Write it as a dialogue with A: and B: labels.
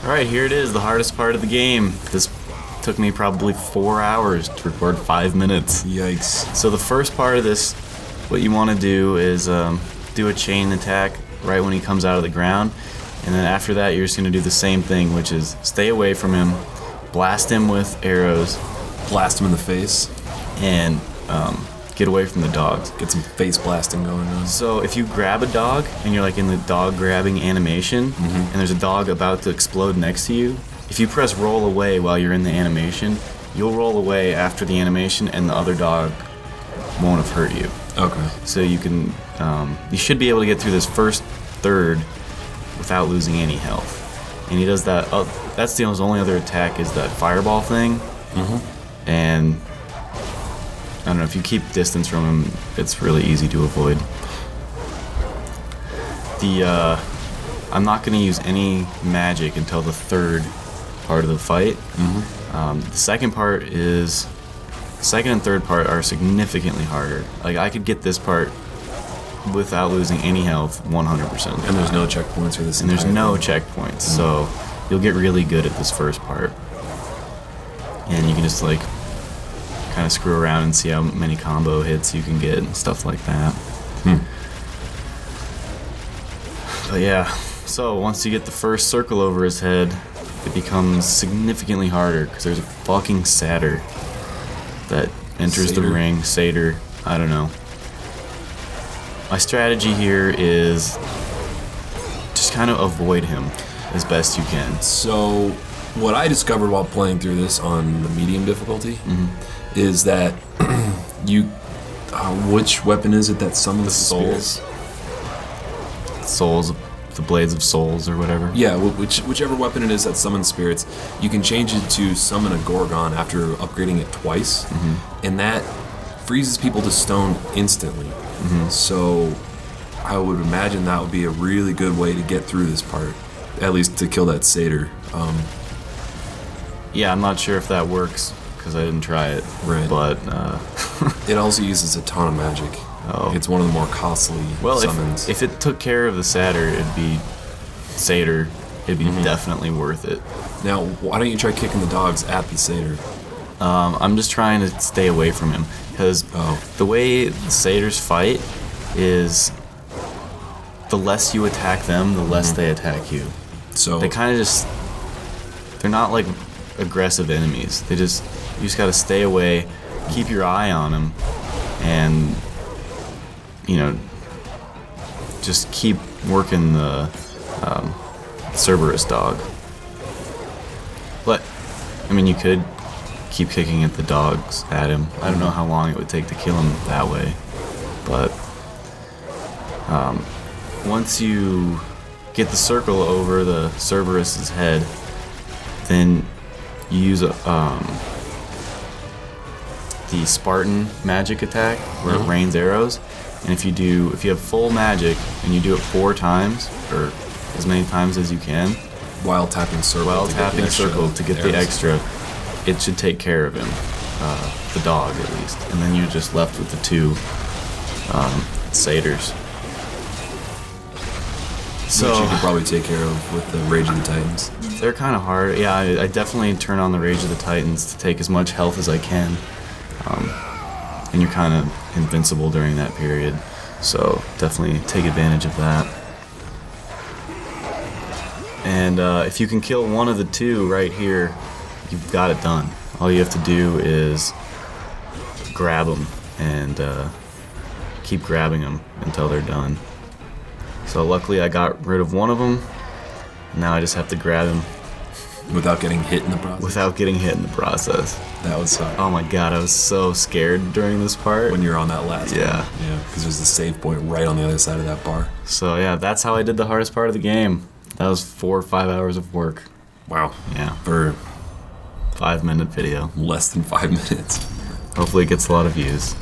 A: Alright, here it is, the hardest part of the game. This took me probably 4 hours to record 5 minutes.
B: Yikes.
A: So the first part of this, what you want to do is do a chain attack right when he comes out of the ground. And then after that, you're just going to do the same thing, which is stay away from him, blast him with arrows,
B: Blast him in the face.
A: and get away from the dogs.
B: Get some face blasting going on.
A: So if you grab a dog and you're like in the dog grabbing animation, and there's a dog about to explode next to you, if you press roll away while you're in the animation, you'll roll away after the animation and the other dog won't have hurt you.
B: Okay.
A: So you can, you should be able to get through this first third without losing any health. And he does that, that's the only other attack is that fireball thing. And I don't know, if you keep distance from him, it's really easy to avoid. I'm not going to use any magic until the third part of the fight. The second and third part are significantly harder. Like, I could get this part without losing any health 100%.
B: And there's no checkpoints for this.
A: And there's no checkpoints, so you'll get really good at this first part. And you can just like kind of screw around and see how many combo hits you can get and stuff like that. But yeah, so once you get the first circle over his head, it becomes significantly harder because there's a fucking satyr that enters the ring. Satyr, I don't know. My strategy here is just kind of avoid him as best you can.
B: So, what I discovered while playing through this on the medium difficulty is that you, which weapon is it that summons the
A: souls?
B: spirits?
A: Souls, the blades of souls or whatever.
B: Yeah, whichever weapon it is that summons spirits, you can change it to summon a Gorgon after upgrading it twice, and that freezes people to stone instantly. So I would imagine that would be a really good way to get through this part, at least to kill that satyr.
A: Yeah, I'm not sure if that works because I didn't try it.
B: Right.
A: But
B: it also uses a ton of magic.
A: Oh.
B: It's one of the more costly summons.
A: If it took care of the satyr, it'd be definitely worth it.
B: Now, why don't you try kicking the dogs at the satyr?
A: I'm just trying to stay away from him because the way the satyrs fight is the less you attack them, the less they attack you.
B: So
A: they kind of they're not like aggressive enemies. You just got to stay away, keep your eye on them, and just keep working the Cerberus dog. But I mean, you could keep kicking at the dogs at him. I don't know how long it would take to kill him that way, but once you get the circle over the Cerberus's head, then you use the Spartan magic attack where it rains arrows. And if you have full magic and you do it 4 times or as many times as you can,
B: while tapping circle
A: to get the extra, it should take care of him, the dog at least. And then you're just left with the 2 satyrs.
B: So, which you could probably take care of with the Rage of the Titans.
A: They're kind of hard. Yeah, I definitely turn on the Rage of the Titans to take as much health as I can. And you're kind of invincible during that period. So definitely take advantage of that. And if you can kill one of the 2 right here, you've got it done. All you have to do is grab them and keep grabbing them until they're done. So luckily I got rid of one of them. Now I just have to grab him.
B: Without getting hit in the process? That was so...
A: Oh my god, I was so scared during this part.
B: When you're on that last one. Yeah, because there's a save point right on the other side of that bar.
A: So yeah, that's how I did the hardest part of the game. That was 4 or 5 hours of work.
B: Wow.
A: Yeah.
B: For
A: 5-minute video.
B: Less than 5 minutes.
A: Hopefully it gets a lot of views.